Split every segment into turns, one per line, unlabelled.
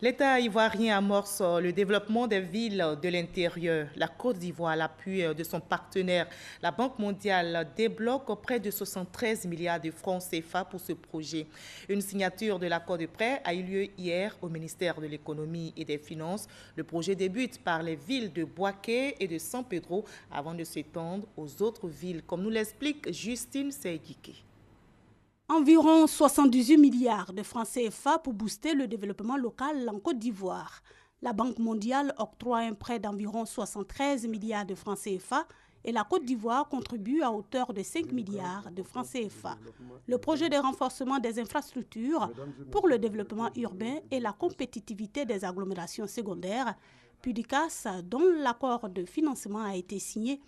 L'État ivoirien amorce le développement des villes de l'intérieur. La Côte d'Ivoire, à l'appui de son partenaire, la Banque mondiale, débloque près de 73 milliards de francs CFA pour ce projet. Une signature de l'accord de prêt a eu lieu hier au ministère de l'Économie et des Finances. Le projet débute par les villes de Bouaké et de San Pedro avant de s'étendre aux autres villes, comme nous l'explique Justine Seydiki.
Environ 78 milliards de francs CFA pour booster le développement local en Côte d'Ivoire. La Banque mondiale octroie un prêt d'environ 73 milliards de francs CFA et la Côte d'Ivoire contribue à hauteur de 5 milliards de francs CFA. Le projet de renforcement des infrastructures pour le développement urbain et la compétitivité des agglomérations secondaires, PUDICAS, dont l'accord de financement a été signé,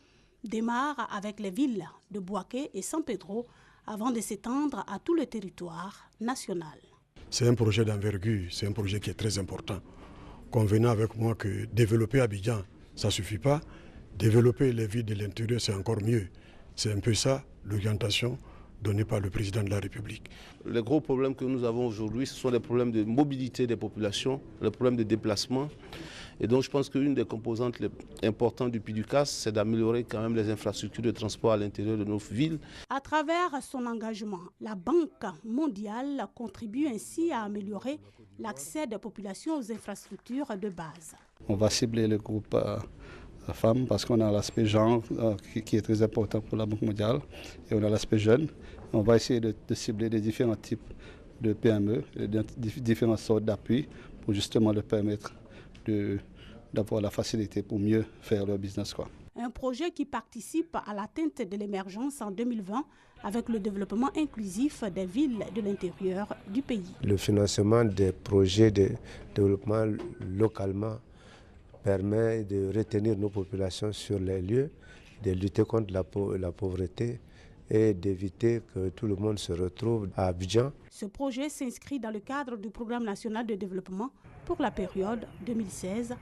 démarre avec les villes de Bouaké et San Pedro, avant de s'étendre à tout le territoire national.
C'est un projet d'envergure, c'est un projet qui est très important. Convenez avec moi que développer Abidjan, ça ne suffit pas. Développer les villes de l'intérieur, c'est encore mieux. C'est un peu ça, l'orientation donnée par le président de la République.
Les gros problèmes que nous avons aujourd'hui, ce sont les problèmes de mobilité des populations, les problèmes de déplacement. Et donc je pense qu'une des composantes les importantes du PUDICAS, c'est d'améliorer quand même les infrastructures de transport à l'intérieur de nos villes.
À travers son engagement, la Banque mondiale contribue ainsi à améliorer l'accès des populations aux infrastructures de base.
On va cibler le groupe femmes parce qu'on a l'aspect genre qui est très important pour la Banque mondiale et on a l'aspect jeune. On va essayer de cibler les différents types de PME, différentes sortes d'appui pour justement leur permettre d'avoir la facilité pour mieux faire leur business.
Un projet qui participe à l'atteinte de l'émergence en 2020 avec le développement inclusif des villes de l'intérieur du pays.
Le financement des projets de développement localement permet de retenir nos populations sur les lieux, de lutter contre la pauvreté et d'éviter que tout le monde se retrouve à Abidjan.
Ce projet s'inscrit dans le cadre du Programme national de développement pour la période 2016-2020.